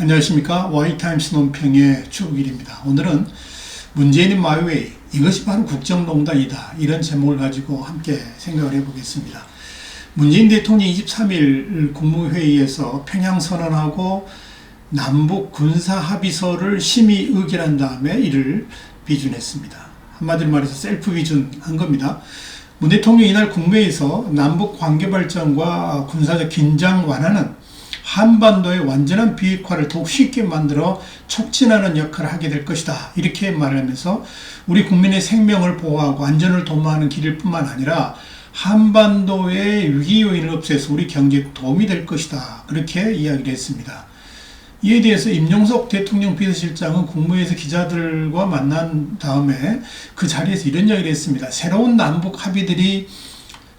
안녕하십니까. Y타임스 논평의 최욱일입니다. 오늘은 문재인의 마이웨이, 이것이 바로 국정농단이다, 이런 제목을 가지고 함께 생각을 해보겠습니다. 문재인 대통령이 23일 국무회의에서 평양선언하고 남북 군사합의서를 심의 의결한 다음에 이를 비준했습니다. 한마디로 말해서 셀프 비준한 겁니다. 문 대통령이 이날 국무회의에서 남북 관계 발전과 군사적 긴장 완화는 한반도의 완전한 비핵화를 더욱 쉽게 만들어 촉진하는 역할을 하게 될 것이다, 이렇게 말하면서 우리 국민의 생명을 보호하고 안전을 도모하는 길일 뿐만 아니라 한반도의 위기 요인을 없애서 우리 경제에 도움이 될 것이다, 그렇게 이야기를 했습니다. 이에 대해서 임종석 대통령 비서실장은 국무회의에서 기자들과 만난 다음에 그 자리에서 이런 이야기를 했습니다. 새로운 남북 합의들이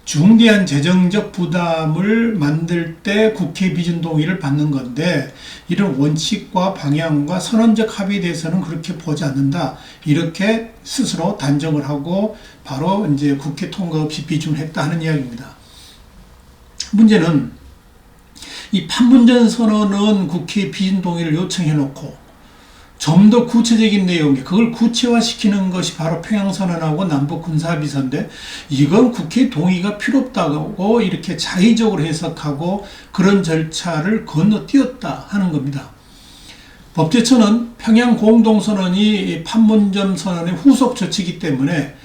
중대한 재정적 부담을 만들 때 국회 비준 동의를 받는 건데, 이런 원칙과 방향과 선언적 합의에 대해서는 그렇게 보지 않는다, 이렇게 스스로 단정을 하고 바로 이제 국회 통과 없이 비준했다 하는 이야기입니다. 문제는 이 판문점 선언은 국회 비준 동의를 요청해 놓고 좀 더 구체적인 내용에 그걸 구체화시키는 것이 바로 평양선언하고 남북 군사합의서인데, 이건 국회 동의가 필요 없다고 이렇게 자의적으로 해석하고 그런 절차를 건너뛰었다 하는 겁니다. 법제처는 평양 공동선언이 판문점 선언의 후속 조치이기 때문에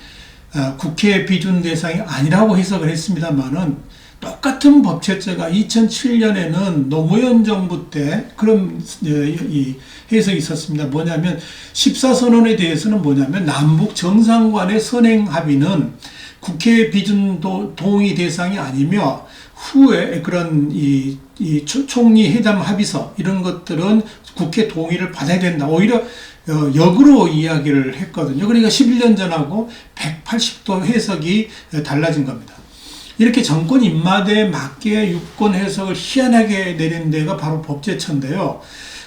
국회 비준 대상이 아니라고 해석을 했습니다만은, 똑같은 법제처가 2007년에는 노무현 정부 때 그런 해석이 있었습니다. 뭐냐면 14선언에 대해서는 뭐냐면 남북 정상간의 선행 합의는 국회 비준 동의 대상이 아니며 후에 그런 총리 회담 합의서 이런 것들은 국회 동의를 받아야 된다, 오히려 역으로 이야기를 했거든요. 그러니까 11년 전하고 180도 해석이 달라진 겁니다. 이렇게 정권 입맛에 맞게 유권 해석을 희한하게 내린 데가 바로 법제처인데요.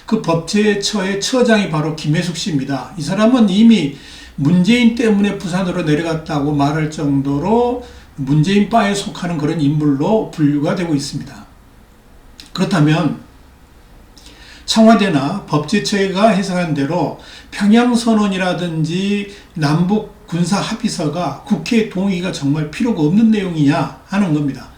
그 법제처의 처장이 바로 김혜숙 씨입니다. 이 사람은 이미 문재인 때문에 부산으로 내려갔다고 말할 정도로 문재인 바에 속하는 그런 인물로 분류가 되고 있습니다. 그렇다면 청와대나 법제처가 해석한 대로 평양선언이라든지 남북 군사합의서가 국회 동의가 정말 필요가 없는 내용이냐 하는 겁니다.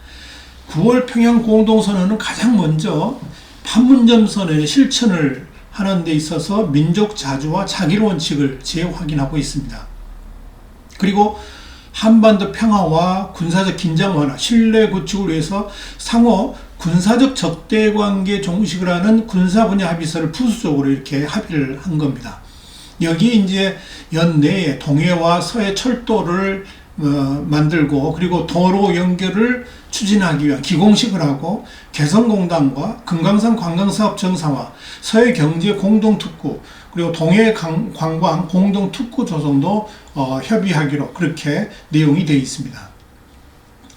9월 평양 공동선언은 가장 먼저 판문점 선언의 실천을 하는 데 있어서 민족 자주와 자기 원칙을 재확인하고 있습니다. 그리고 한반도 평화와 군사적 긴장 완화, 신뢰 구축을 위해서 상호 군사적 적대관계 종식을 하는 군사 분야 합의서를 부수적으로 이렇게 합의를 한 겁니다. 여기에 이제 연내에 동해와 서해 철도를 만들고, 그리고 도로 연결을 추진하기 위한 기공식을 하고, 개성공단과 금강산 관광사업 정상화, 서해 경제 공동특구, 그리고 동해 관광 공동특구 조성도 협의하기로 그렇게 내용이 되어 있습니다.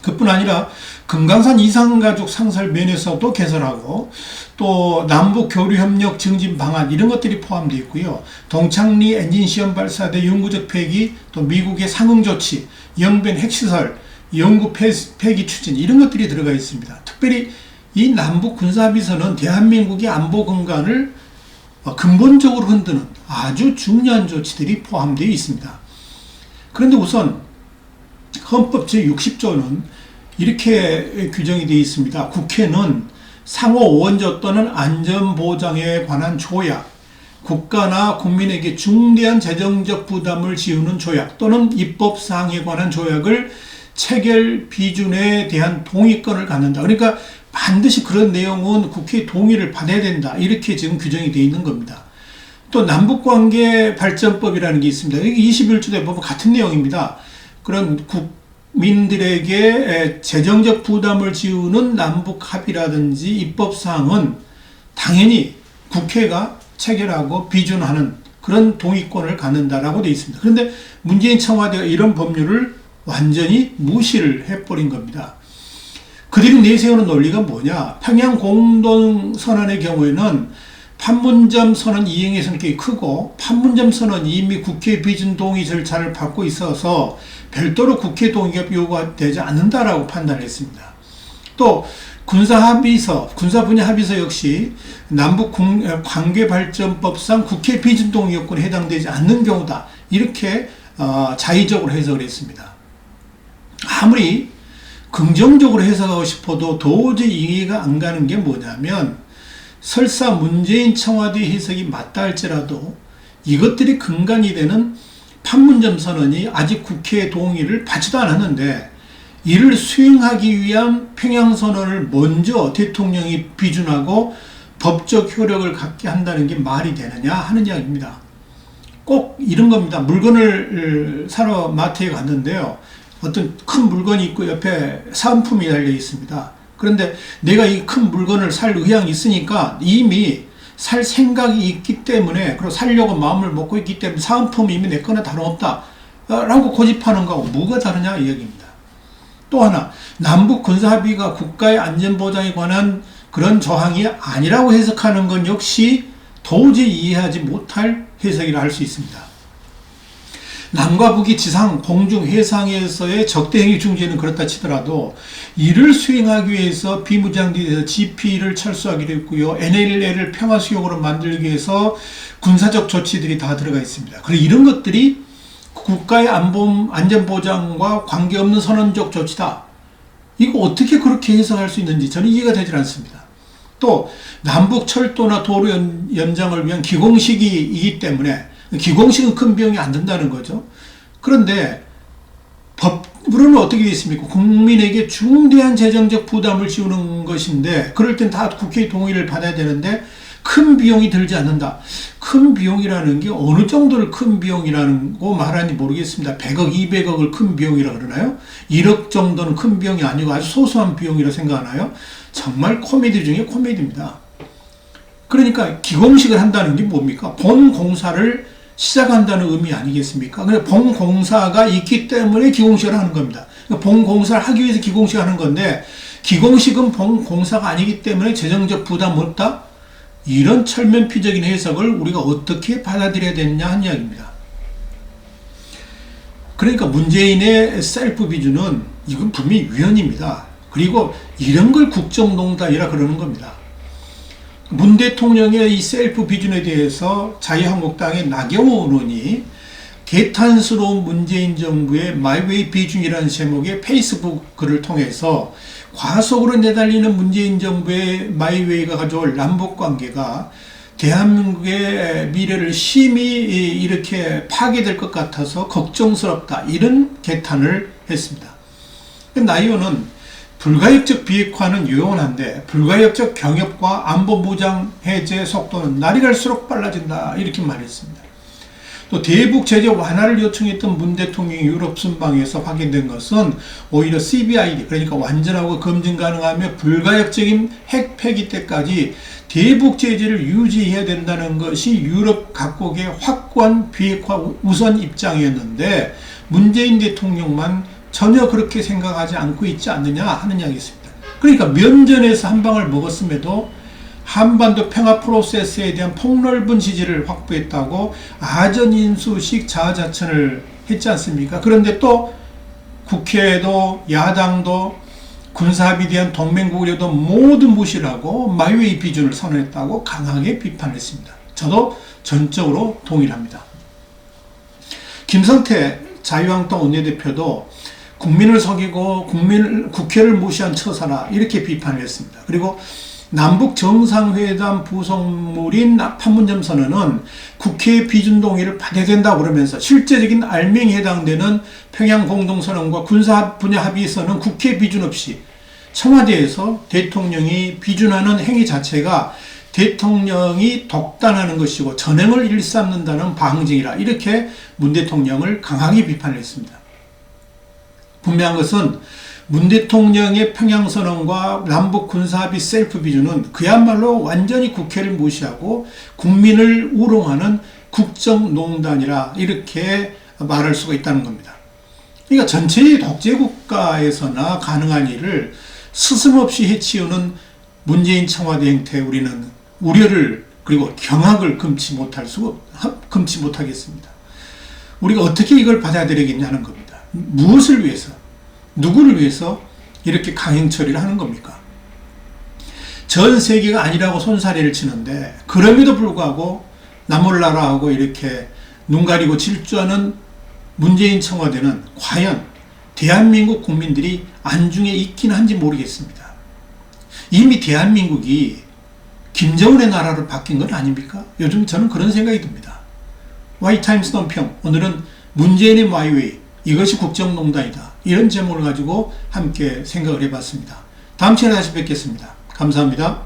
그뿐 아니라 금강산 이산가족 상설 면에서도 개설하고, 또 남북 교류협력 증진 방안 이런 것들이 포함되어 있고요. 동창리 엔진시험 발사대 영구적 폐기, 또 미국의 상응 조치, 영변 핵시설, 영구 폐기 추진 이런 것들이 들어가 있습니다. 특별히 이 남북 군사합의서는 대한민국의 안보 근간을 근본적으로 흔드는 아주 중요한 조치들이 포함되어 있습니다. 그런데 우선 헌법 제60조는 이렇게 규정이 되어 있습니다. 국회는 상호 원조 또는 안전보장에 관한 조약, 국가나 국민에게 중대한 재정적 부담을 지우는 조약 또는 입법사항에 관한 조약을 체결 비준에 대한 동의권을 갖는다. 그러니까 반드시 그런 내용은 국회 동의를 받아야 된다, 이렇게 지금 규정이 되어 있는 겁니다. 또 남북관계 발전법이라는 게 있습니다. 여기 21조에 보면 같은 내용입니다. 그런 국민들에게 재정적 부담을 지우는 남북 합의라든지 입법사항은 당연히 국회가 체결하고 비준하는 그런 동의권을 갖는다라고 되어 있습니다. 그런데 문재인 청와대가 이런 법률을 완전히 무시를 해버린 겁니다. 그들이 내세우는 논리가 뭐냐? 평양 공동선언의 경우에는 판문점 선언 이행에서는 꽤 크고, 판문점 선언이 이미 국회 비준 동의 절차를 밟고 있어서 별도로 국회 동의가 요구되지 않는다라고 판단을 했습니다. 또 군사 분야 합의서 역시 남북 관계발전법상 국회 비준동 요건에 해당되지 않는 경우다. 이렇게 자의적으로 해석을 했습니다. 아무리 긍정적으로 해석하고 싶어도 도저히 이해가 안 가는 게 뭐냐면, 설사 문재인 청와대 해석이 맞다 할지라도 이것들이 근간이 되는 판문점 선언이 아직 국회 동의를 받지도 않았는데, 이를 수행하기 위한 평양선언을 먼저 대통령이 비준하고 법적 효력을 갖게 한다는 게 말이 되느냐 하는 이야기입니다. 꼭 이런 겁니다. 물건을 사러 마트에 갔는데요, 어떤 큰 물건이 있고 옆에 사은품이 달려 있습니다. 그런데 내가 이 큰 물건을 살 의향이 있으니까, 이미 살 생각이 있기 때문에, 그리고 살려고 마음을 먹고 있기 때문에 사은품이 이미 내 거나 다름없다 라고 고집하는 거하고 뭐가 다르냐 이 얘기입니다. 또 하나, 남북 군사합의가 국가의 안전보장에 관한 그런 저항이 아니라고 해석하는 건 역시 도저히 이해하지 못할 해석이라 할 수 있습니다. 남과 북이 지상, 공중, 해상에서의 적대행위 중지는 그렇다 치더라도 이를 수행하기 위해서 비무장지대에서 GP를 철수하기로 했고요, NLL을 평화수용으로 만들기 위해서 군사적 조치들이 다 들어가 있습니다. 그리고 이런 것들이 국가의 안전보장과 관계없는 선언적 조치다. 이거 어떻게 그렇게 해석할 수 있는지 저는 이해가 되질 않습니다. 또 남북 철도나 도로 연장을 위한 기공식이기 때문에, 기공식은 큰 비용이 안 든다는 거죠. 그런데 법으로는 어떻게 되어 있습니까? 국민에게 중대한 재정적 부담을 지우는 것인데, 그럴 땐 다 국회의 동의를 받아야 되는데 큰 비용이 들지 않는다. 큰 비용이라는 게 어느 정도를 큰 비용이라는 거 말하는지 모르겠습니다. 100억, 200억을 큰 비용이라고 그러나요? 1억 정도는 큰 비용이 아니고 아주 소소한 비용이라고 생각하나요? 정말 코미디 중에 코미디입니다. 그러니까 기공식을 한다는 게 뭡니까? 본 공사를 시작한다는 의미 아니겠습니까? 그냥 본 공사가 있기 때문에 기공식을 하는 겁니다. 그러니까 본 공사를 하기 위해서 기공식을 하는 건데, 기공식은 본 공사가 아니기 때문에 재정적 부담 없다? 이런 철면피적인 해석을 우리가 어떻게 받아들여야 되느냐 하는 이야기입니다. 그러니까 문재인의 셀프 비준은 이건 분명히 위헌입니다. 그리고 이런 걸 국정농단이라 그러는 겁니다. 문 대통령의 이 셀프 비준에 대해서 자유한국당의 나경원 의원이 개탄스러운 문재인 정부의 마이웨이 비준이라는 제목의 페이스북 글을 통해서 과속으로 내달리는 문재인 정부의 마이웨이가 가져올 남북관계가 대한민국의 미래를 심히 이렇게 파괴될 것 같아서 걱정스럽다, 이런 개탄을 했습니다. 나 의원은 불가역적 비핵화는 유용한데 불가역적 경협과 안보무장 해제 속도는 날이 갈수록 빨라진다, 이렇게 말했습니다. 또 대북 제재 완화를 요청했던 문 대통령이 유럽 순방에서 확인된 것은 오히려 CBID, 그러니까 완전하고 검증 가능하며 불가역적인 핵 폐기 때까지 대북 제재를 유지해야 된다는 것이 유럽 각국의 확고한 비핵화 우선 입장이었는데, 문재인 대통령만 전혀 그렇게 생각하지 않고 있지 않느냐 하는 이야기였습니다. 그러니까 면전에서 한 방을 먹었음에도 한반도 평화 프로세스에 대한 폭넓은 지지를 확보했다고 아전인수식 자아자찬을 했지 않습니까? 그런데 또 국회도 야당도 군사합의에 대한 동맹국이라도 모두 무시를 하고 마이웨이 비준을 선언했다고 강하게 비판했습니다. 저도 전적으로 동의합니다. 김성태 자유한국당 원내대표도 국민을 속이고 국회를 무시한 처사라, 이렇게 비판을 했습니다. 그리고 남북 정상회담 부속물인 판문점 선언은 국회 비준 동의를 받아야 된다고 그러면서 실제적인 알맹이에 해당되는 평양 공동선언과 군사 분야 합의서는 국회 비준 없이 청와대에서 대통령이 비준하는 행위 자체가 대통령이 독단하는 것이고 전횡을 일삼는다는 방증이라, 이렇게 문 대통령을 강하게 비판했습니다. 분명한 것은 문 대통령의 평양선언과 남북 군사합의 셀프 비준은 그야말로 완전히 국회를 무시하고 국민을 우롱하는 국정농단이라, 이렇게 말할 수가 있다는 겁니다. 그러니까 전체의 독재국가에서나 가능한 일을 스스럼없이 해치우는 문재인 청와대 행태에 우리는 우려를, 그리고 경악을 금치 못하겠습니다. 우리가 어떻게 이걸 받아들이겠냐는 겁니다. 무엇을 위해서, 누구를 위해서 이렇게 강행 처리를 하는 겁니까? 전 세계가 아니라고 손사래를 치는데 그럼에도 불구하고 나몰라라하고 이렇게 눈 가리고 질주하는 문재인 청와대는 과연 대한민국 국민들이 안중에 있긴 한지 모르겠습니다. 이미 대한민국이 김정은의 나라로 바뀐 건 아닙니까? 요즘 저는 그런 생각이 듭니다. 와이타임스 논평, 오늘은 문재인의 마이웨이, 이것이 국정농단이다, 이런 제목을 가지고 함께 생각을 해봤습니다. 다음 시간에 다시 뵙겠습니다. 감사합니다.